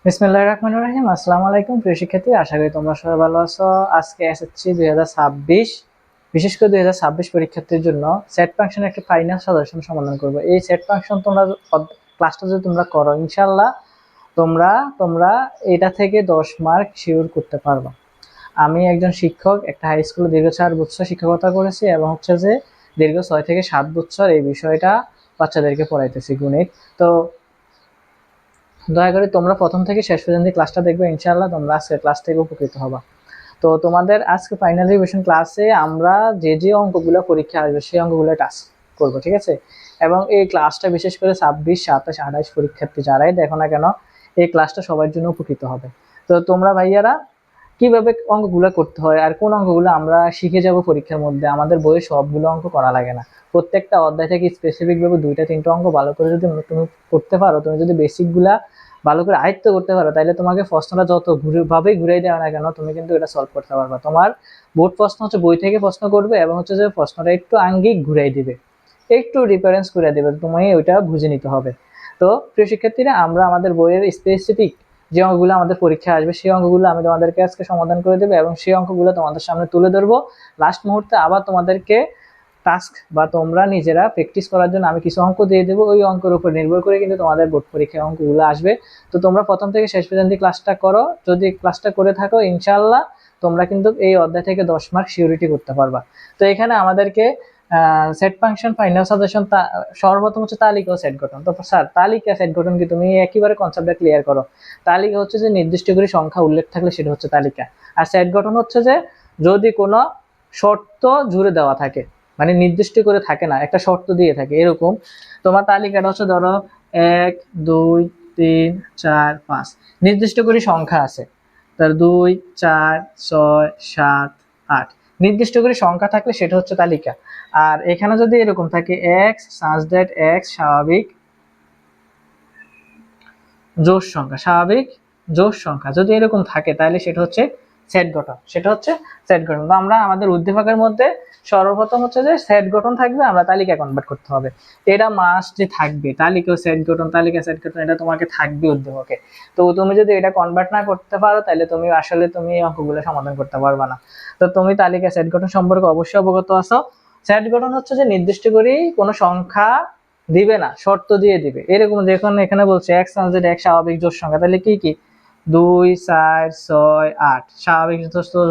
বিসমিল্লাহির রহমানির রহিম। আসসালামু আলাইকুম প্রিয় শিক্ষার্থী, আশা করি তোমরা সবাই ভালো আছো। আজকে এসএসসি 2026, বিশেষ করে 2026 পরীক্ষার্থীর জন্য সেট ফাংশনের একটা ফাইনাল সাজেশন সমাধান করব। এই সেট ফাংশন তোমরা ক্লাসটা যদি তোমরা করো, ইনশাআল্লাহ তোমরা তোমরা এটা থেকে 10 মার্ক শিওর করতে পারবে। আমি একজন শিক্ষক, একটা হাই স্কুলে দীর্ঘ 4 বছর শিক্ষকতা করেছি এবং হচ্ছে যে দীর্ঘ 6 থেকে 7 বছর এই বিষয়টা বাচ্চাদেরকে পড়াইতেছি, গণিত। তো দয়া করে তোমরা প্রথম থেকে শেষ পর্যন্ত ক্লাসটা দেখবে, ইনশাআল্লাহ তোমরা আজকে ক্লাস থেকে উপকৃত হবা। তো তোমাদের আজকে ফাইনাল রিভিশন ক্লাসে আমরা যে যে অঙ্কগুলো পরীক্ষা আসবে সেই অঙ্কগুলো টাস্ক করবো, ঠিক আছে? এবং এই ক্লাসটা বিশেষ করে 26, 27, 28 পরীক্ষার্থী যারাই দেখো না কেন, এই ক্লাসটা সবার জন্য উপকৃত হবে। তো তোমরা ভাইয়ারা কিভাবে অঙ্কগুলো করতে হয় আর কোন অঙ্কগুলো আমরা শিখে যাব পরীক্ষার মধ্যে, আমাদের বইয়ে সবগুলো অঙ্ক করা লাগে না। প্রত্যেকটা অধ্যায় থেকে স্পেসিফিক ভাবে 2টা 3টা অঙ্ক ভালো করে যদি তুমি করতে পারো, তুমি যদি বেসিক গুলা ভালো করে আয়ত্ত করতে পারো, তাহলে তোমাকে প্রশ্নটা যত ঘুরে দেওয়া না কেন, তুমি কিন্তু এটা সলভ করতে পারবা। তোমার বোর্ড প্রশ্ন হচ্ছে বই থেকে প্রশ্ন করবে এবং হচ্ছে যে প্রশ্নটা একটু আঙ্গিক ঘুরাই দিবে, একটু রিফারেন্স করে দেবে, তোমায় ওইটা বুঝে নিতে হবে। তো প্রিয় শিক্ষার্থীরা, আমরা আমাদের বইয়ের স্পেসিফিক যে অঙ্কগুলো আমাদের পরীক্ষা আসবে সেই অঙ্কগুলো আমি তোমাদেরকে আজকে সমাধান করে দেবো এবং সেই অঙ্কগুলো তোমাদের সামনে তুলে ধরবো। লাস্ট মুহূর্তে আবার তোমাদেরকে টাস্ক বা তোমরা নিজেরা প্র্যাকটিস করার জন্য আমি কিছু অঙ্ক দিয়ে দেবো। ওই অঙ্কের উপর নির্ভর করে কিন্তু তোমাদের বোর্ড পরীক্ষায় অঙ্কগুলো আসবে। তো তোমরা প্রথম থেকে শেষ পর্যন্ত ক্লাসটা করো। যদি ক্লাসটা করে থাকো, ইনশাআল্লাহ তোমরা কিন্তু এই অধ্যায় থেকে 10 মার্ক সিউরিটি করতে পারবা। তো এখানে আমাদেরকে সেট ফাংশন ফাইনাল সাজেশন, সর্বপ্রথম হচ্ছে তালিকা ও সেট গঠন। তো স্যার, তালিকা সেট গঠন কি, তুমি একেবারে কনসেপ্টটা ক্লিয়ার করো। তালিকা হচ্ছে যে নির্দিষ্ট করে সংখ্যা উল্লেখ থাকলে সেটা হচ্ছে তালিকা। আর সেট গঠন হচ্ছে যে যদি কোনো শর্ত জুড়ে দেওয়া থাকে, মানে নির্দিষ্ট করে থাকে না, একটা শর্ত দিয়ে থাকে এরকম। তোমার তালিকাটা হচ্ছে ধরো 1, 2, 3, 4, 5 নির্দিষ্ট করে সংখ্যা আছে, তার 2, 4, 6, 7, 8 নির্দিষ্ট করে সংখ্যা থাকলে সেটা হচ্ছে তালিকা। আর এখানে যদি এরকম থাকে x such that x স্বাভাবিক জোড় সংখ্যা, স্বাভাবিক জোড় সংখ্যা যদি এরকম থাকে, তাহলে সেটা হচ্ছে সেট গঠন, সেটা হচ্ছে সেট গঠন। তো আমরা আমাদের উদ্দীপকের মধ্যে সর্বপ্রথম হচ্ছে যে সেট গঠন থাকবে, আমরা তালিকা কনভার্ট করতে হবে, এটা মাস্ট যে থাকবে। তালিকা সেট গঠন, তালিকা সেট গঠন, এটা তোমাকে থাকবে উদ্দীপকে। তো তুমি যদি এটা কনভার্ট না করতে পারো, তাহলে তুমি আসলে তুমি এই অঙ্কগুলো সমাধান করতে পারবে না। তো তুমি তালিকা সেট গঠন সম্পর্কে অবশ্যই অবগত আছো। সেট গঠন হচ্ছে যে নির্দিষ্ট করে কোনো সংখ্যা দিবে না, শর্ত দিয়ে দিবে। এরকম যখন এখানে বলছে x ট্রানজেট এক স্বাভাবিক জোড় সংখ্যা, তাহলে কি কি 2, 4, 6, 8 স্বাভাবিক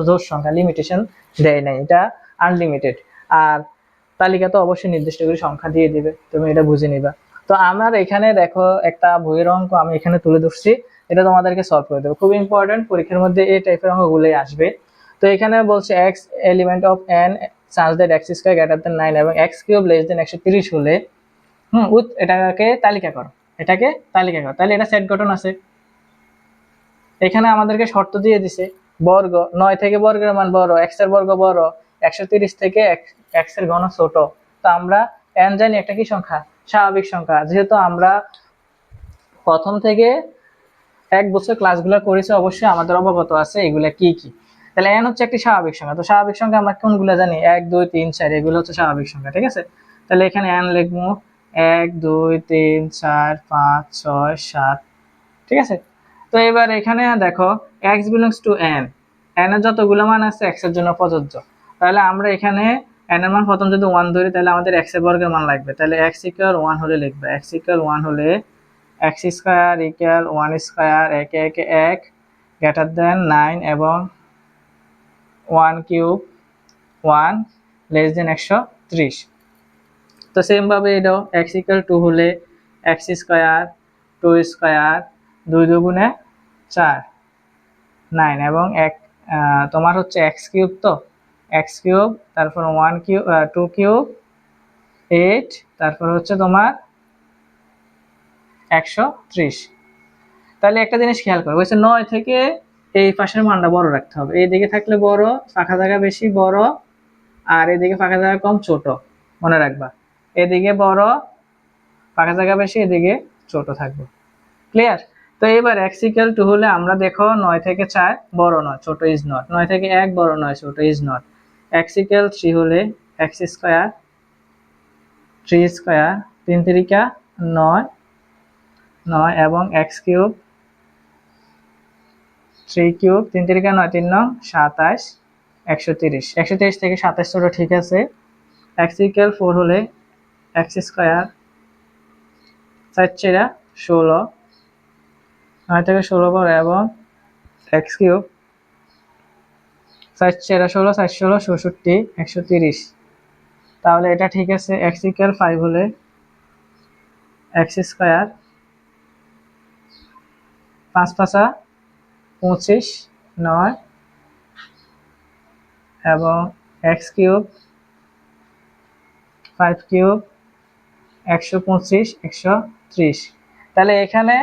জোড় সংখ্যা, লিমিটেশন দেয় নাই, এটা আনলিমিটেড। আর তালিকা তো অবশ্যই নির্দিষ্ট করে সংখ্যা দিয়ে দিবে, তুমি এটা বুঝে নিবা। তো আমার এখানে দেখো একটা বইয়ের অঙ্ক আমি এখানে তুলে ধরছি, এটা তোমাদেরকে সলভ করে দেবো। খুব ইম্পর্টেন্ট, পরীক্ষার মধ্যে এই টাইপের অঙ্কগুলোই আসবে। তো এখানে বলছে x element of n such that x square greater than 9 এবং x কিউব লেস দেন 130 হলে উইথ এটাকে তালিকা করো, এটাকে তালিকা করো। তাহলে এটা সেট গঠন আছে। এখানে আমাদেরকে শর্ত দিয়ে দিছে, বর্গ 9 থেকে বর্গের মান বড়, x এর বর্গ বড়, 130 থেকে x এর ঘন ছোট। তো আমরা n জানি একটা কি সংখ্যা, স্বাভাবিক সংখ্যা। যেহেতু আমরা প্রথম থেকে 1 বছর ক্লাসগুলো করেছি, অবশ্যই আমাদের অবগত আছে এগুলা কি কি। তাহলে n হচ্ছে একটি স্বাভাবিক সংখ্যা। তো স্বাভাবিক সংখ্যা আমরা কোনগুলো জানি, 1, 2, 3, 4 এগুলো হচ্ছে স্বাভাবিক সংখ্যা, ঠিক আছে? তাহলে এখানে n লিখবো 1, 2, 3, 4, 5, 6, 7, ঠিক আছে? তো এবার এখানে দেখো x belongs to n, n এর যতগুলো মান আছে x এর জন্য প্রযোজ্য। তাহলে আমরা এখানে n এর মান প্রথম যদি 1 ধরি, তাহলে আমাদের x এর বর্গের মান লাগবে। তাহলে x equal 1 হলে লিখবে, x equal 1 হলে x স্কয়ার equal 1 স্কয়ার একে একে 1 গ্রেটার দেন 9 এবং 1 কিউব 1 লেস দেন 130। তো সেম ভাবে এটাও x equal 2 হলে x স্কয়ার 2 স্কয়ার 2 দুগুণে 4 9 এবং তোমার হচ্ছে x কিউব, তো x কিউব তারপর 1 কিউব 2 কিউব 8 তারপর হচ্ছে তোমার 130। তাহলে একটা জিনিস খেয়াল করো, বলছে 9 থেকে এই পাশের মানটা বড় রাখতে হবে, এইদিকে থাকলে বড়, ফাঁকা জায়গা বেশি বড়, আর এদিকে ফাঁকা জায়গা কম ছোট, মনে রাখবা। এদিকে বড়, ফাঁকা জায়গা বেশি, এদিকে ছোট থাকবে। ক্লিয়ার? তো এবার x ইকুয়াল 2 হলে আমরা দেখো 9 থেকে 4 বড় নয়, ছোট ইজ নট, 9 থেকে 1 বড় নয়, ছোট ইজ নট। x ইকুয়াল 3 হলে x স্কয়ার 3 স্কয়ার 3 3 9 9 এবং x কিউব 3 কিউব 3 3 9 3 9 27 130 130 থেকে 27 ছোট ঠিক আছে। x ইকুয়াল 4 হলে x স্কয়ার 4 4 16 9 থেকে 16 বড় এবং x কিউব 4 4 16 4 16 67 130। তাহলে এটা ঠিক আছে। x ইকুয়াল 5 হলে x স্কয়ার 5 5 25 9 এবং x কিউব 5 কিউব 125 130। তাহলে এখানে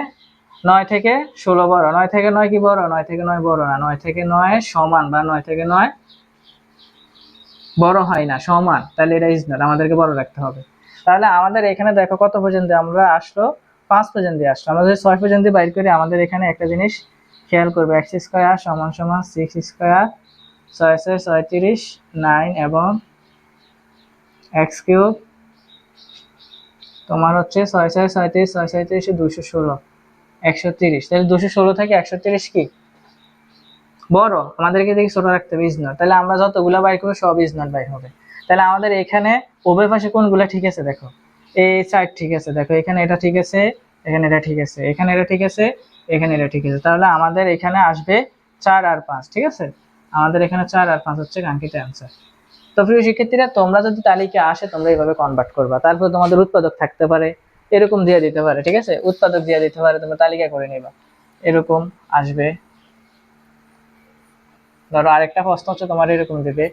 9 থেকে 16 বড়, 9 থেকে 9 কি বড়, 9 থেকে 9 বড় না, 9 থেকে 9 সমান বা 9 থেকে 9 বড় হয় না, সমান। তাহলে এটা ইজ নট, আমাদেরকে বড় রাখতে হবে। তাহলে আমাদের এখানে দেখো কত পর্যন্ত আমরা আসলো, 5 পর্যন্ত আসলো। আমরা যদি 6 পর্যন্ত বাইর করি, আমাদের এখানে একটা জিনিস খেয়াল করবে, x স্কয়ার সমান সমান 6 স্কয়ার 6 6 36 9 এবং x কিউব তোমার হচ্ছে 6 6 37 6 37 216 130। তাহলে 216 থেকে 130 কি বড়, আমাদেরকে দেখি ছোট রাখতে হবে, ইজ নট। তাহলে আমরা যতগুলা বাইর করবো সব ইজ নট বাইর হবে। তাহলে আমাদের এখানে উভয় পাশে কোনগুলা ঠিক আছে দেখো, এই সাইড ঠিক আছে, দেখো এখানে এটা ঠিক আছে, এখানে এটা ঠিক আছে, এখানে এটা ঠিক আছে, এখানে এটা ঠিক আছে। তাহলে আমাদের এখানে আসবে 4 আর 5, ঠিক আছে। আমাদের এখানে 4 আর 5 হচ্ছে কাঙ্ক্ষিত অ্যান্সার। তো প্রিয় শিক্ষার্থীরা, তোমরা যদি তালিকা আসে তোমরা এইভাবে কনভার্ট করবা। তারপর তোমাদের উৎপাদক থাকতে পারে, এরকম দিয়ে দিতে পারে, ঠিক আছে, উৎপাদক দিয়ে দিতে পারে, তোমরা তালিকা করে নিবা, এরকম আসবে। ধরো আরেকটা প্রশ্ন হচ্ছে তোমার এরকম দিবে,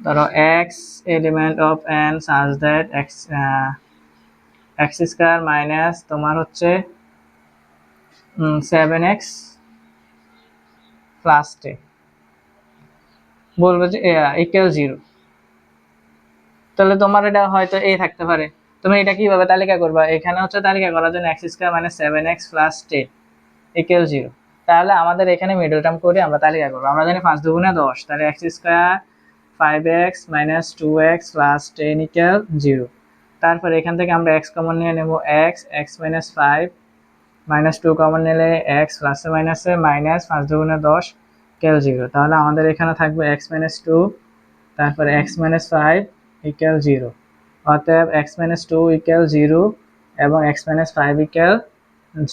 ধরো x element of n such that x square minus তোমার হচ্ছে 7x প্লাস 10 বলবে যে ইকুয়াল 0। তাহলে তোমার এটা হয়তো a থাকতে পারে। তুমি এটা কিভাবে তালিকা করবা, এখানে হচ্ছে তালিকা করার জন্য x square minus 7x plus 10 equal 0। তাহলে আমাদের এখানে মিডল টার্ম করে আমরা তালিকা করবো। আমরা জানি 5 দুগুণে 10, তাহলে x square 5x minus 2x plus 10 equal 0। তারপর এখান থেকে আমরা x কমন নিয়ে নেব, x মাইনাস 5 মাইনাস 2 কমন নিলে x প্লাসে মাইনাসে মাইনাস 5 দুগুণে 10 ইকুয়াল 0। তাহলে আমাদের এখানে থাকবে x মাইনাস 2, তারপরে x মাইনাস 5 ইকুয়াল 0। অতএব x মাইনাস 2 ইকুয়াল 0 এবং x মাইনাস 5 ইকুয়াল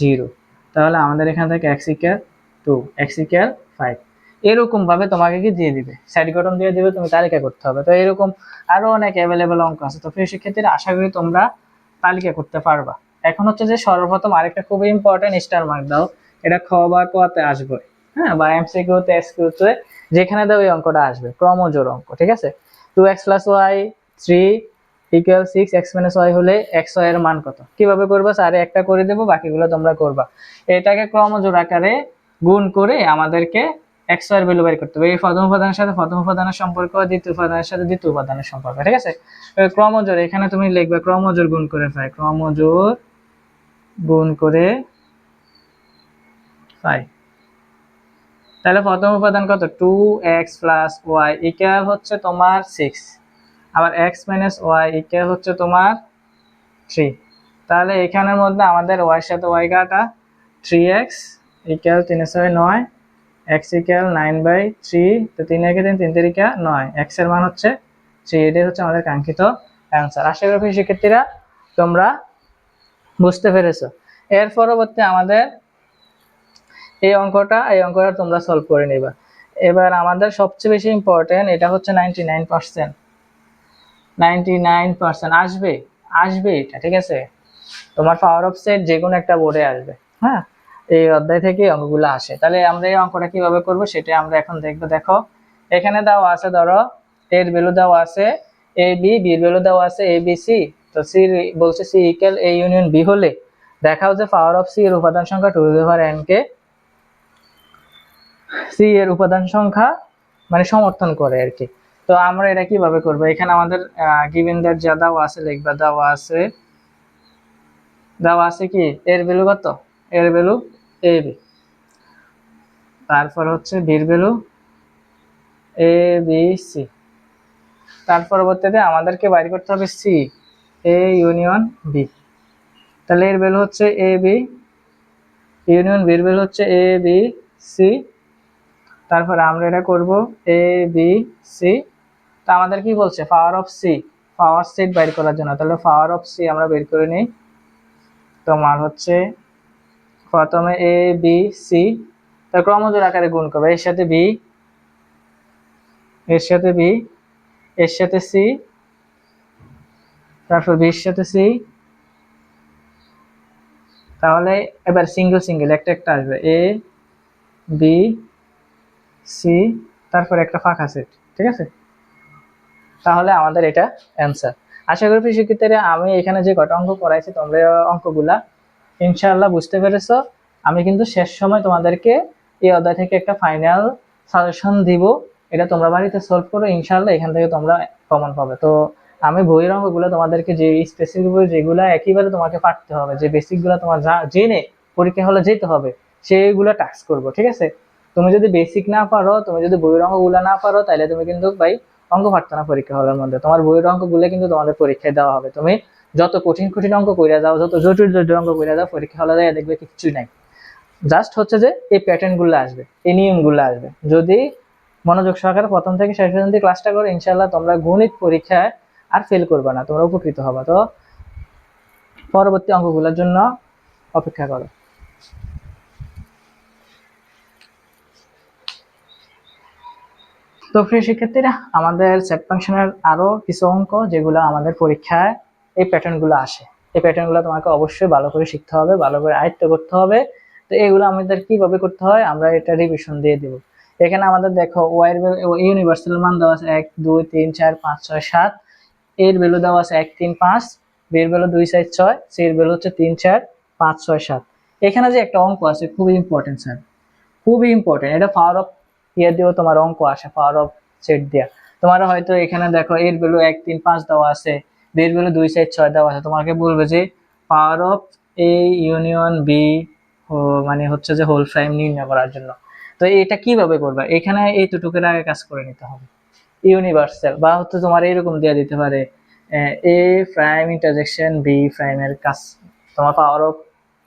0। তাহলে আমাদের এখানে থেকে x ইকুয়াল 2, x ইকুয়াল 5। এরকম ভাবে তোমাকে কি দিয়ে দিবে, সাইড গঠন দিয়ে দিবে, তুমি তালিকা করতে হবে। তো এরকম আরো অনেক অ্যাভেলেবল অঙ্ক আছে। তো প্রিয় শিক্ষার্থীরা, আশা করি তোমরা তালিকা করতে পারবা। এখন হচ্ছে যে সর্বপ্রথম আরেকটা খুবই ইম্পর্টেন্ট, স্টার মার্ক দাও। এটা খ বা ক তে আসবে, হ্যাঁ, বা এমসিকিউ তে এসকিউ তে যেখানে দাও এই অঙ্কটা আসবে, ক্রমজোড় অঙ্ক, ঠিক আছে। 2x + y 3 equal 6, x - y হলে x y এর মান কত, কিভাবে করবা, স্যারে একটা করে দেব, বাকিগুলো তোমরা করবা। এটাকে ক্রমজোড় আকারে গুণ করে আমাদেরকে x y এর ভ্যালু বের করতে হবে। এই প্রথম উপাদানের সাথে প্রথম উপাদানের সম্পর্ক, দ্বিতীয় উপাদানের সাথে দ্বিতীয় উপাদানের সম্পর্ক, ঠিক আছে। ক্রমজোড় এখানে তুমি লিখবে ক্রমজোড় গুণ করে পাই, ক্রমজোড় গুণ করে পাই। তাহলে প্রথম উপাদান কত, 2x + y ইকুয়াল হচ্ছে তোমার 6, আবার x - y ইকুয়াল হচ্ছে তোমার 3। তাহলে এখানের মধ্যে আমাদের y এর সাথে y কাটা, 3x ইকুয়াল 3 6 9, x ইকুয়াল 9/3। তো 3 একে 3, 3 3 9, x এর মান হচ্ছে 3। এটাই হচ্ছে আমাদের কাঙ্ক্ষিত অ্যান্সার। আশা করি শিক্ষার্থীরা তোমরা বুঝতে পেরেছো। এর পরবর্তী আমাদের এই অঙ্কটা তোমরা সলভ করে নিবা। এবার আমাদের সবচেয়ে বেশি ইম্পর্টেন্ট, এটা হচ্ছে 99% আসবে এটা, ঠিক আছে। তোমার পাওয়ার অফ সেট যে কোনো একটা বোর্ডে আসবে, হ্যাঁ, এই অধ্যায় থেকে অঙ্কগুলো আসে। তাহলে আমরা এই অঙ্কটা কিভাবে করব সেটা আমরা এখন দেখবো। দেখো এখানে দেওয়া আছে, ধরো এর ভ্যালু দেওয়া আছে a b, b এর ভ্যালু দেওয়া আছে a b c। তো c বলছে c equal a union b হলে দেখাও যে পাওয়ার অফ c এর উপাদান সংখ্যা 2n কে c এর উপাদান সংখ্যা মানে সমর্থন করে আর কি। তো আমরা এটা কিভাবে করব, এখানে আমাদের গিভেন দ্যাট যা দেওয়া আছে লিখবা, দেওয়া আছে কি এর ভ্যালু কত, এর ভ্যালু a b, তারপর হচ্ছে b এর ভ্যালু a b c। তার পরবর্তীতে আমাদেরকে বাইর করতে হবে c a ইউনিয়ন b। তাহলে এর ভ্যালু হচ্ছে a b ইউনিয়ন b এর ভ্যালু হচ্ছে a b c তারপরে আমরা এটা করব এ বি সি। তো আমাদের কি বলছে power of C, power set বের করার জন্য। তাহলে পাওয়ার অফ সি আমরা বের করে নিই। তোমার হচ্ছে প্রথমে এ বি সি, তার ক্রমজোড় আকারে গুণ করবে, এর সাথে বি, এর সাথে বি, এর সাথে সি, তারপর বির সাথে সি। তাহলে এবার সিঙ্গেল সিঙ্গেল একটা একটা আসবে, এ বি সি, তারপর একটা ফাঁকা সেট, ঠিক আছে। তাহলে আমাদের এটা অ্যান্সার। আশা করি প্রিয় শিক্ষার্থীরা আমি এখানে যে কটা অঙ্ক করাইছি তোমরা অঙ্কগুলা ইনশাআল্লাহ বুঝতে পেরেছো। আমি কিন্তু শেষ সময় তোমাদেরকে এই অধ্যায় থেকে একটা ফাইনাল সাজেশন দিব, এটা তোমরা বাড়িতে সলভ করো, ইনশাআল্লাহ এখান থেকে তোমরা কমন পাবে। তো আমি বইয়ের অঙ্কগুলো তোমাদেরকে যে স্পেসিফিক যেগুলো একেবারে তোমাকে পারতে হবে, যে বেসিকগুলো তোমার জেনে পরীক্ষা হলে যেতে হবে, সেইগুলো টাস্ক করবো, ঠিক আছে। তুমি যদি বেসিক না পারো, তুমি যদি বইয়ের অঙ্কগুলো না পারো, তাহলে তুমি কিন্তু ভাই অঙ্ক পারতো না পরীক্ষা হলের মধ্যে। তোমার বইয়ের অঙ্কগুলো কিন্তু তোমাদের পরীক্ষায় দেওয়া হবে। তুমি যত কঠিন কঠিন অঙ্ক কইরা যাও, যত জটিল জটিল অঙ্ক কইরা যাও, পরীক্ষা হলে যায় দেখবে কিছুই নাই। জাস্ট হচ্ছে যে এই প্যাটার্ন গুলো আসবে, এই নিয়মগুলো আসবে। যদি মনোযোগ সহকারে প্রথম থেকে শেষ পর্যন্ত ক্লাসটা করো, ইনশাআল্লাহ তোমরা গণিত পরীক্ষায় আর ফেল করবে না, তোমরা উপকৃত হবে। তো পরবর্তী অঙ্কগুলোর জন্য অপেক্ষা করো। তো প্রিয় শিক্ষার্থীরা, আমাদের সেট ফাংশনের আরো কিছু অঙ্ক যেগুলো আমাদের পরীক্ষায় এই প্যাটার্নগুলো আসে, এই প্যাটার্নগুলো তোমাকে অবশ্যই ভালো করে শিখতে হবে, ভালো করে আয়ত্ত করতে হবে। তো এগুলো আমাদের কিভাবে করতে হয় আমরা এটা রিভিশন দিয়ে দিব। এখানে আমাদের দেখো ওয়াই এর ইউনিভার্সাল মান দেওয়া আছে 1 2 3 4 5 6 7, এর ভ্যালু দেওয়া আছে 1 3 5, বি এর ভ্যালু 2 4 6, সি এর ভ্যালু হচ্ছে 3 4 5 6 7। এখানে যে একটা অঙ্ক আছে খুবই ইম্পর্টেন্ট স্যার, খুবই ইম্পর্টেন্ট। এটা পাওয়ার অফ ইয়ে দিয়েও তোমার অঙ্ক আসে, পাওয়ার অফ সেট দিয়া। তোমার হয়তো এখানে দেখো এর ভ্যালু 1 3 5 দেওয়া আছে, বি এর ভ্যালু 2 4 6 দেওয়া আছে, তোমাকে বলবে যে power of A union B, মানে হচ্ছে যে হোল প্রাইম নির্ণয় করার জন্য। তো এটা কিভাবে করবে, এখানে এইটুকুর আগে কাজ করে নিতে হবে। ইউনিভার্সাল বা হচ্ছে তোমার এরকম দিয়ে দিতে পারে এ প্রাইম ইন্টারজেকশন বি প্রাইমের কাজ, তোমার পাওয়ার অফ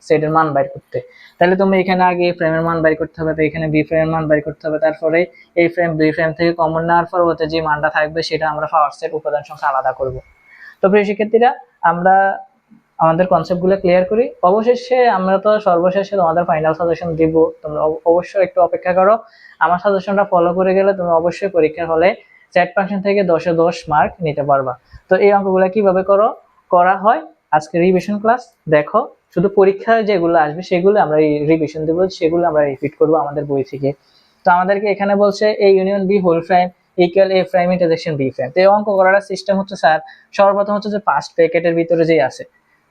সেটের মান বাইর করতে। তাহলে তুমি এখানে আগে এ প্রাইমের মান বাইর করতে হবে, তো এখানে বি প্রাইমের মান বাইর করতে হবে, তারপরে এই প্রাইম বি প্রাইম থেকে কমন নেওয়ার পর হতে যে মানটা থাকবে সেটা আমরা পাওয়ার সেট উপাদান সংখ্যা আলাদা করব। তো প্রিয় শিক্ষার্থীরা, আমরা আমাদের কনসেপ্টগুলো ক্লিয়ার করি। অবশেষে আমরা তো সর্বশেষে তোমাদের ফাইনাল সাজেশন দিব, তোমরা অবশ্যই একটু অপেক্ষা করো। আমার সাজেশনটা ফলো করে গেলে তুমি অবশ্যই পরীক্ষার হলে সেট ফাংশন থেকে 10 এ 10 মার্ক নিতে পারবা। তো এই অঙ্কগুলো কিভাবে করা হয় আজকে রিভিশন ক্লাস দেখো। শুধু পরীক্ষায় যেগুলো আসবে সেগুলো আমরা রিভিশন দেবো, সেগুলো আমরা রিপিট করবো আমাদের বই থেকে। তো আমাদেরকে এখানে বলছে A union B whole prime equal A prime intersection B prime. তো এই অঙ্ক করার সিস্টেম হচ্ছে স্যার, সর্বপ্রথম হচ্ছে যে ফার্স্ট ব্র্যাকেটের ভিতরে যেই আছে,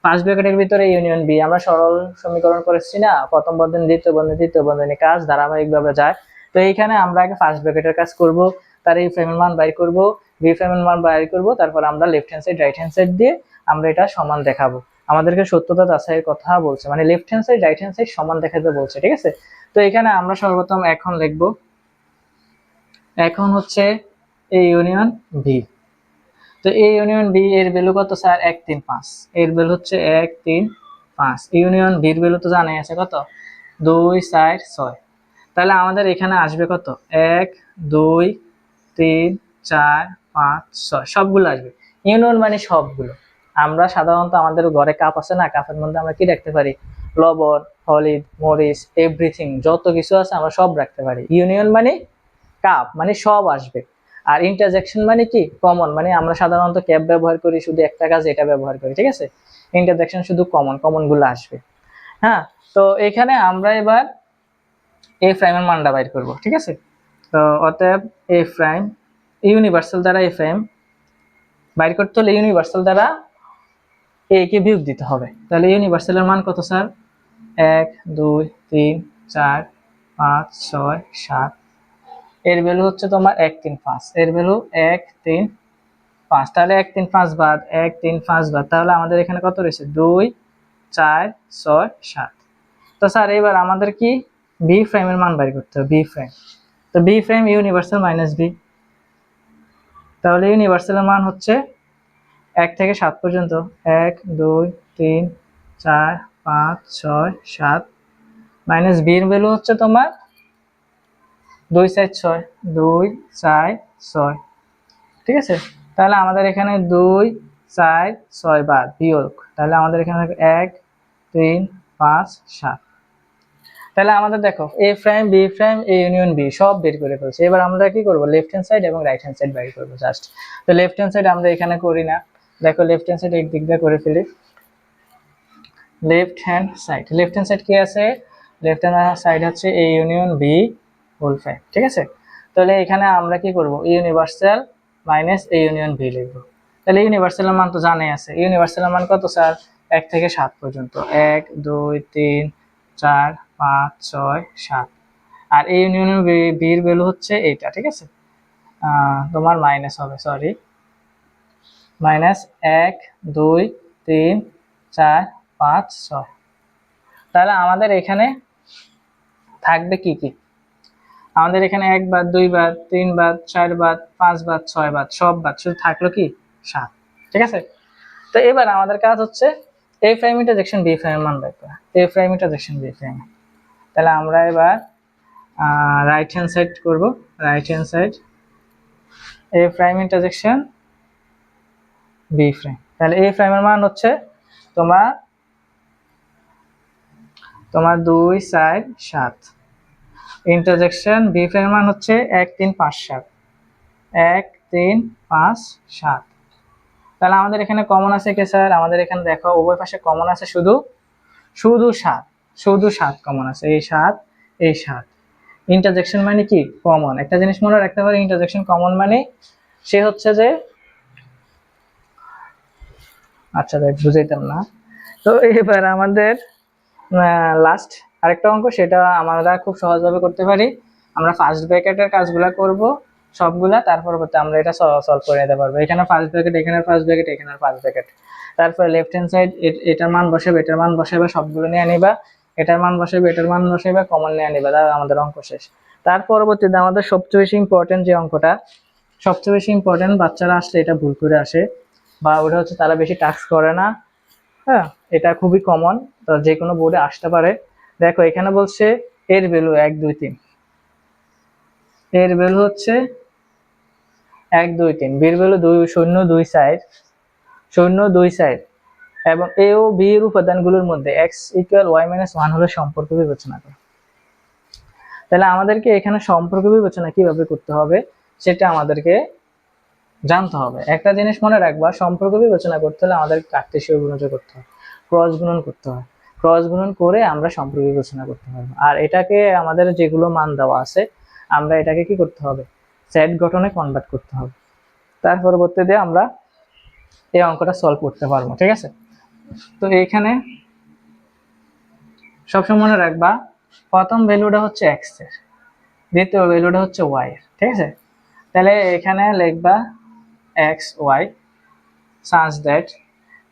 ফার্স্ট ব্র্যাকেটের ভিতরে ইউনিয়ন বি আমরা সরল সমীকরণ করেছি না, প্রথম বন্ধনী দ্বিতীয় বন্ধনী তৃতীয় বন্ধনী, কাজ ধারাবাহিকভাবে যায়। তো এইখানে আমরা আগে ফার্স্ট ব্র্যাকেটের কাজ করব, তার এই ফ্রেমের মান বাইর করব, বি ফ্রেমের মান বাইর করব, তারপর আমরা left hand side right hand side দিয়ে আমরা এটা সমান দেখাবো। আমাদেরকে সত্যতা যাচাইয়ের কথা বলছে, মানে left hand side right hand side সমান দেখাতে বলছে, ঠিক আছে। তো এখানে আমরা সর্বপ্রথম এখন লিখব, এখন হচ্ছে এ ইউনিয়ন বি। তো এ ইউনিয়ন বি এর ভ্যালু কত স্যার 1 3 5, এর ভ্যালু হচ্ছে 1 3 5। ইউনিয়ন বির ভ্যালু তো জানাই আছে কত 2 4 6। তাহলে আমাদের এখানে আসবে কত 1 2 3 4 5 6, সবগুলো আসবে। ইউনিয়ন মানে সবগুলো। আমরা সাধারণত আমাদের ঘরে কাপ আছে না, কাপের মধ্যে আমরা কি রাখতে পারি, লবণ হলুদ মরিচ এভরিথিং, যত কিছু আছে আমরা সব রাখতে পারি। ইউনিয়ন মানে কাপ মানে সব আসবে। আর ইন্টারজেকশন মানে কি কমন, মানে আমরা সাধারণত ক্যাপ ব্যবহার করি শুধু একটা কাজ এটা ব্যবহার করি, ঠিক আছে। ইন্টারজেকশন শুধু কমন গুলো আসবে। হ্যাঁ, তো এখানে আমরা এবার এ প্রাইমের মানটা বাইর করব, ঠিক আছে। তো অতএব এ প্রাইম ইউনিভার্সাল দ্বারা এ প্রাইম বাইর করতে হলে ইউনিভার্সাল দ্বারা এ কে বিয়োগ দিতে হবে। তাহলে ইউনিভার্সালের মান কত স্যার 1 2 3 4 5 6 7, এর ভ্যালু হচ্ছে তোমার 1 3 5, এর ভ্যালু 1 3 5। তাহলে 1 3 5 বাদ 1 3 5 বাদ, তাহলে আমাদের এখানে কত রয়েছে 2 4 6 7। তো স্যার এবার আমাদের কি বি প্রাইমের মান বের করতে হবে, বি প্রাইম। তো B prime universal minus B, তাহলে ইউনিভার্সালের মান হচ্ছে 1 থেকে 7 পর্যন্ত 1 2 3 4 5 6 7, মাইনাস বি এর ভ্যালু হচ্ছে তোমার 2 4 6, 2 4 6, ঠিক আছে। তাহলে আমাদের এখানে 2 4 6 বাদ বিয়োগ, তাহলে আমাদের এখানে 1 3 5 7। তাহলে আমাদের দেখো A prime B prime A union B সব বের করে ফেলছে। এবার আমরা কি করব, লেফট হ্যান্ড সাইড এবং রাইট হ্যান্ড সাইড বের করব জাস্ট। তো লেফট হ্যান্ড সাইড আমরা এখানে করি না, দেখো লেফট হ্যান্ড সাইড এক দিক দিয়ে করে ফেলি। লেফট হ্যান্ড সাইড কি আছে, লেফট হ্যান্ড সাইড হচ্ছে A union B whole prime, ঠিক আছে। তাহলে এখানে আমরা কি করব, universal minus A union B লিখব। তাহলে ইউনিভার্সালের মান তো জানাই আছে, ইউনিভার্সালের মান কত স্যার, 1 থেকে 7 পর্যন্ত, 1 2 3 4 5 6 7। আর এই ইউনিয়নের বির ভ্যালু হচ্ছে এইটা, ঠিক আছে। তোমার মাইনাস হবে, সরি, মাইনাস 1 2 3 4 5 6। তাহলে আমাদের এখানে থাকবে কি কি, আমাদের এখানে 1 বাদ 2 বাদ 3 বাদ 4 বাদ 5 বাদ 6 বাদ সব বাদ, শুধু থাকলো কি 7, ঠিক আছে। তো এবার আমাদের কাজ হচ্ছে এ প্রাইম ইন্টারসেকশন বি প্রাইম মান বের করা, এ প্রাইম ইন্টারসেকশন বি প্রাইম। তাহলে আমরা এবার রাইট হ্যান্ড সাইড করব, রাইট হ্যান্ড সাইড এ প্রাইম ইন্টারসেকশন বি প্রাইম। তাহলে এ প্রাইমের মান হচ্ছে তোমার 2 4 7, ইন্টারসেকশন বি প্রাইমের মান হচ্ছে 1 3 5 7, 1 3 5 7। তাহলে আমাদের এখানে কমন আছে কি স্যার, আমাদের এখানে দেখো উভয় পাশে কমন আছে শুধু 7, শুধু 7 কমন আছে, এই 7 এই 7। ইন্টারসেকশন মানে কি কমন, একটা জিনিস মনে রাখতে পারে, ইন্টারসেকশন কমন মানে সে হচ্ছে যে, আচ্ছা দেখ বুঝাইতাম না। তো এবার আমাদের লাস্ট আরেকটা অঙ্ক, সেটা আমরা খুব সহজভাবে করতে পারি। আমরা ফার্স্ট ব্র্যাকেটের কাজগুলো করব সবগুলা, তারপর আমরা এটা সলভ করে নিতে পারবো। এখানে ফার্স্ট ব্র্যাকেট, এখানে ফার্স্ট ব্র্যাকেট, এখানে ফার্স্ট ব্র্যাকেট, তারপরে লেফট হ্যান্ড সাইড এটার মান বসাবে, এটার মান বসাবে, সবগুলো নিয়ে নিবা, এটার মান বসাবে, এটার মান বসাবে, কমন নিয়ে নিবা, তাহলে আমাদের অঙ্ক শেষ। তার পরবর্তীতে আমাদের সবচেয়ে বেশি ইম্পর্টেন্ট যে অঙ্কটা, সবচেয়ে বেশি ইম্পর্টেন্ট, বাচ্চারা আসলে এটা ভুল করে আসে, বা ওটা হচ্ছে তারা বেশি টাস্ক করে না। হ্যাঁ, এটা খুবই কমন, যে কোনো বোর্ডে আসতে পারে। দেখো এখানে বলছে এর ভ্যালু 1 2 3, এর ভ্যালু হচ্ছে 1 2 3, বির ভ্যালু 2 0 2 4 0 2 4, এবং এ ও বি এর উপাদানগুলোর মধ্যে x = y - 1 হলে সম্পর্ক বিবেচনা করো। তাহলে আমাদেরকে এখানে সম্পর্ক বিবেচনা কিভাবে করতে হবে সেটা আমাদেরকে জানতে হবে। একটা জিনিস মনে রাখবা, সম্পর্ক বিবেচনা করতে হলে আমাদের কার্তেশীয় গুণজ করতে হয়, ক্রস গুণন করতে হয়, ক্রস গুণন করে আমরা সম্পর্ক বিবেচনা করতে পারবো। আর এটাকে আমাদের যেগুলো মান দেওয়া আছে আমরা এটাকে কি করতে হবে, সেট গঠনে কনভার্ট করতে হবে। তার পরবর্তীতে আমরা এই অঙ্কটা সলভ করতে পারবো, ঠিক আছে। তো এইখানে সবসময় মনে রাখবা, প্রথম ভ্যালুটা হচ্ছে x এর, দ্বিতীয় ভ্যালুটা হচ্ছে y এর, ঠিক আছে। তাহলে এখানে লিখবা x y such that,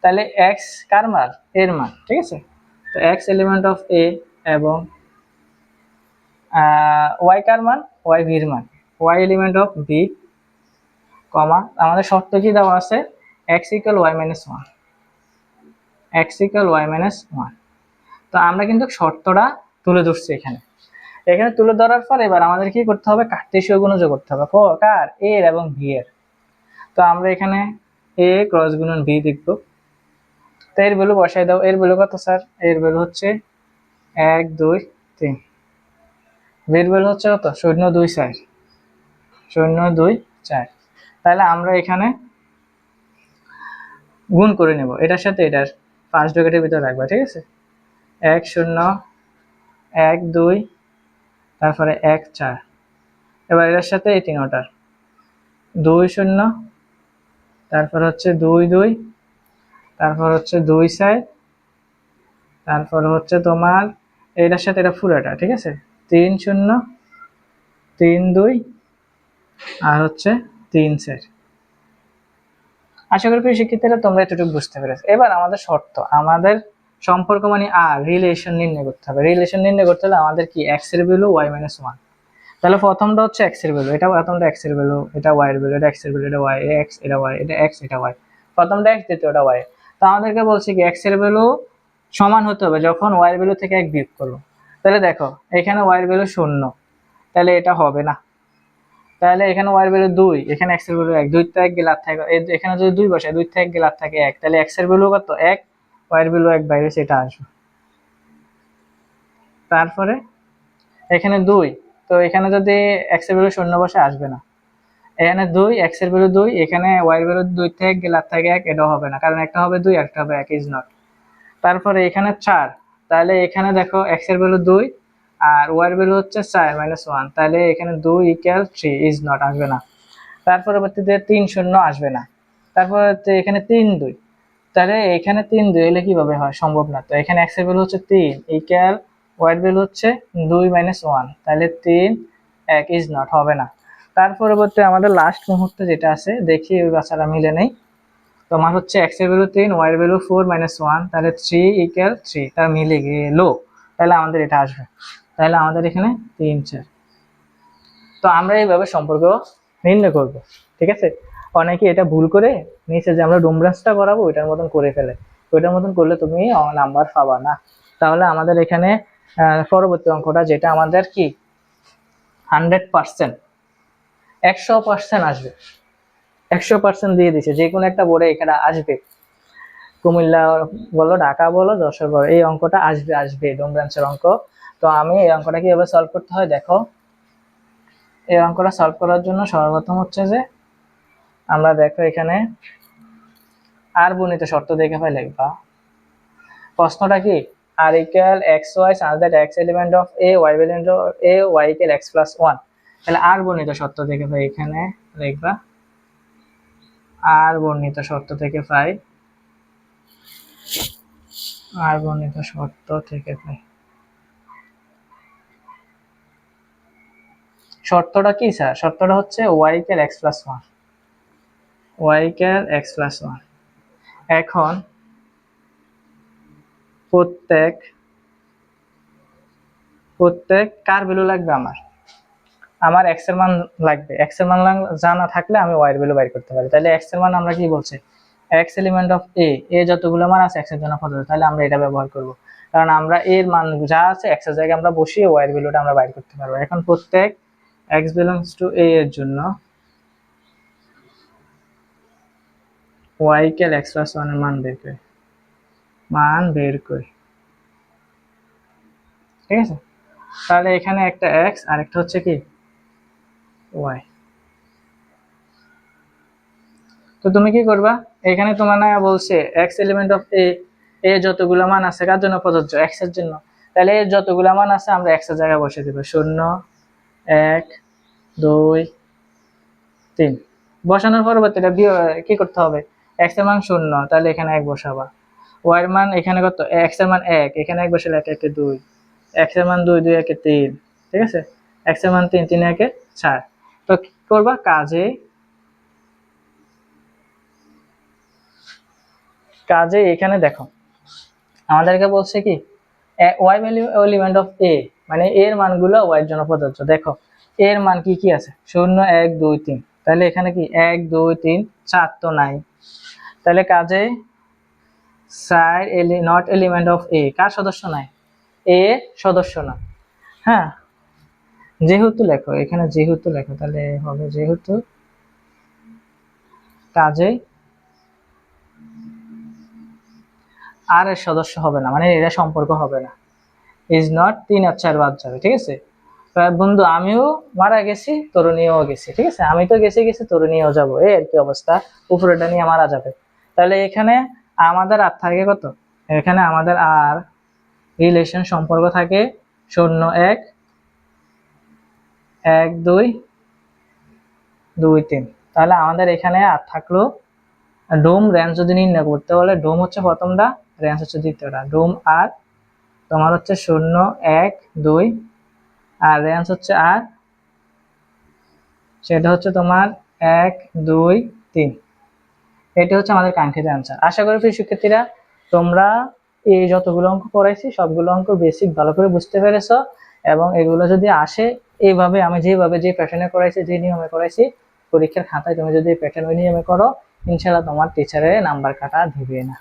তাহলে x কার মান, এর মান, ঠিক আছে। তো x এলিমেন্ট অফ a এবং y কার মান, y v এর মান, y এলিমেন্ট অফ b, কমা আমাদের শর্ত কি দেওয়া আছে, x = y - 1, x = y - 1। তো আমরা কিন্তু শর্তটা তুলে ধরছি এখানে, এখানে তুলে ধরার পর এবার আমাদের কি করতে হবে, কার্তেশীয় গুণজ করতে হবে, কার, a এর এবং b এর। তো আমরা এখানে a ক্রস গুণন b লিখব। তো এর ভ্যালু বসাই দাও, এর ভ্যালু কত স্যার, এর ভ্যালু হচ্ছে 1 2 3, বির ভ্যালু হচ্ছে কত 0 2 4, 0 2 4। তাহলে আমরা এখানে গুণ করে নেব, এটার সাথে এটার ফার্স্ট ব্র্যাকেটের ভিতরে রাখবা, ঠিক আছে। 1 0 1 2, তারপরে 1 4, এবার এটার সাথে এই তিনটার 2 0, তারপর হচ্ছে 2 2, তারপর হচ্ছে 2 4, তারপর হচ্ছে তোমার এটার সাথে এটা পুরোটা, ঠিক আছে, 3 0 3 2, আর হচ্ছে 3 4। আশা করি প্রিয় শিক্ষার্থীরা তোমরা এতটুকু বুঝতে পেরেছো। এবার আমাদের শর্ত, আমাদের সম্পর্ক মানে রিলেশন নির্ণয় করতে হবে। রিলেশন নির্ণয় করতে হলে আমাদের কি, x এর ভ্যালু y - 1। তাহলে প্রথমটা হচ্ছে x এর ভ্যালু, এটা প্রথমটা x এর ভ্যালু, এটা y এর ভ্যালু, এটা x এর ভ্যালু, এটা y, x এটা y, এটা x এটা y, প্রথমটা x দ্বিতীয়টা y। তো আমাদেরকে বলছে কি x এর ভ্যালু সমান হতে হবে যখন y এর ভ্যালু থেকে 1 বিয়োগ করব। তাহলে দেখো এখানে y এর ভ্যালু 0, তাহলে এটা হবে না। তাহলে এখানে ওয়াই এর ভ্যালু 2, এখানে x এর ভ্যালু 1, 2 থেকে গেলে আর থাকে, এখানে যদি 2 বসাই 2 থেকে গেলে আর থাকে 1, তাহলে x এর ভ্যালু কত 1, y এর ভ্যালু 1 বাইরে সেটা আসবে। তারপরে এখানে 2, তো এখানে যদি x এর ভ্যালু 0 বসে আসবে না। এখানে 2, x এর ভ্যালু 2, এখানে y এর ভ্যালু 2 থেকে গেলে আর থাকে 1, এটাও হবে না, কারণ একটা হবে 2 একটা হবে 1, ইজ নট। তারপরে এখানে 4, তাহলে এখানে দেখো x এর ভ্যালু 2 আর y এর ভ্যালু হচ্ছে 4 -1, তাহলে এখানে 2 = 3, ইজ নট, আসবে না। তারপরে পরবর্তীতে 3 0 আসবে না। তারপরে এখানে 3 2, তাহলে এখানে 3 2 এলে কিভাবে হয়, সম্ভব না। তো এখানে x এর ভ্যালু হচ্ছে 3 = y এর ভ্যালু হচ্ছে 2 - 1, তাহলে 3 1, ইজ নট, হবে না। তার পরবর্তী আমাদের লাস্ট মুহূর্তে যেটা আছে, দেখি ওই বাচ্চারা মিলে নেই। তোমার হচ্ছে x এর ভ্যালু 3, y এর ভ্যালু 4 - 1, তাহলে 3 = 3, তার মিলে গেল। তাহলে আমাদের এটা আসবে, তাহলে আমাদের এখানে 3 4। তো আমরা এইভাবে সম্পর্ক নির্ণয় করব, ঠিক আছে। অনেকে এটা ভুল করে নিচে যে আমরা ডোমব্রাসটা করাবো ওইটার মতন করে ফেলে, ওইটার মতন করলে তুমি নাম্বার পাবা না। তাহলে আমাদের এখানে পরবর্তী অঙ্কটা যেটা আমাদের কি 100%, 100% আসবে, 100% দিয়ে দিছে, যে কোনো একটা বোর্ডে এখানে আসবে, কুমিল্লা বলো, ঢাকা বলো, যশোর বলো, এই অঙ্কটা আসবে আসবে ডোমব্রাসের অঙ্ক। তো আমি এই অঙ্কটা কিভাবে সলভ করতে হয় দেখো। এই অঙ্কটা সলভ করার জন্য সর্বপ্রথম হচ্ছে যে আমরা দেখো এখানে আর বর্ণিত শর্ত দেখে ফেলে লিখবা। প্রশ্নটা কি, r = xy such that x element of a, y element of a, y = x + 1। তাহলে আর বর্ণিত শর্ত দেখে পাই, এখানে লিখবা আর বর্ণিত শর্ত থেকে পাই, আর বর্ণিত শর্ত থেকে পাই। শর্তটা কি স্যার? শর্তটা হচ্ছে y = x + 1, y = x + 1। এখন প্রত্যেক কার ভ্যালু লাগবে, আমার x এর মান লাগবে। x এর মান জানা থাকলে আমি y এর ভ্যালু বাইর করতে পারি। তাহলে x এর মান আমরা কি বলছি, x এলিমেন্ট অফ a, যতগুলো মান আছে x এর জন্য প্রযোজ্য, তাহলে আমরা এটা ব্যবহার করব, কারণ আমরা এর মান যা আছে x এর জায়গায় আমরা বসিয়ে y এর ভ্যালুটা আমরা বাইর করতে পারবো। এখন প্রত্যেক x belongs to a এর জন্য y = x + 1 এর মান বের করি, ঠিক আছে। তাহলে এখানে একটা x আর একটা হচ্ছে কি y। তো তুমি কি করবা, এখানে তোমার না বলছে x এলিমেন্ট অফ a যতগুলো মান আছে কার জন্য প্রযোজ্য, x এর জন্য। তাহলে এর যতগুলো মান আছে আমরা x এর জায়গায় বসিয়ে দেব, 0 1 2 3। বসানোর পরবর্তীটা কি করতে হবে, x এর মান 0, তাহলে এখানে 1 বসাবা। y এর মান এখানে কত, x এর মান 1, এখানে 1 বসালে 1 1 2, x এর মান 2 2 1 3, ঠিক আছে। x এর মান 3 3 1 4। তো কি করবা, কাজে এখানে দেখো আমাদেরকে বলছে কি y value element of a, মানে এর মানগুলো y এর জন্য প্রযোজ্য। দেখো এর মান কি কি আছে, 0 1 2 3, তাহলে এখানে কি 1 2 3 4 তো নাই। তাহলে কাজে side not element of a, কার সদস্য নাই, a সদস্য না। হ্যাঁ, যেহেতু লেখো, এখানে যেহেতু লেখো, তাহলে হবে যেহেতু, কাজে আর এর সদস্য হবে না, মানে এরা সম্পর্ক হবে না, ইজ নট, 3 আর 4 বাদ যাবে, ঠিক আছে। বন্ধু আমিও মারা গেছি, তোর নিয়েও গেছি, ঠিক আছে, আমি তো গেছি তোর নিয়েও যাবো, এই আর কি অবস্থা, উপরেটা নিয়ে মারা যাবে। তাহলে এখানে আমাদের আর থাকে কত, এখানে আমাদের আর রিলেশন সম্পর্ক থাকে 0 1 1 2 2 3। তাহলে আমাদের এখানে আর থাকলো ডোম রেঞ্জ যদি নির্ণয় করতে বলে, ডোম হচ্ছে প্রথমটা, রেঞ্জ হচ্ছে দ্বিতীয়টা। ডোম আর তোমার হচ্ছে 0 1 2, আর রেঞ্জ হচ্ছে আর, সেটা হচ্ছে তোমার 1 2 3। এটা হচ্ছে আমাদের কাঙ্ক্ষিত অ্যান্সার। আশা করি প্রিয় শিক্ষার্থীরা তোমরা এই যতগুলো অঙ্ক করাইছি সবগুলো অঙ্ক বেসিক ভালো করে বুঝতে পেরেছো, এবং এগুলো যদি আসে এইভাবে আমি যে প্যাটার্নে করাইছি, যে নিয়মে করাইছি, পরীক্ষার খাতায় তুমি যদি প্যাটার্ন ওই নিয়মে করো, ইনশাআল্লাহ তোমার টিচারে নাম্বার কাটা দিবে না।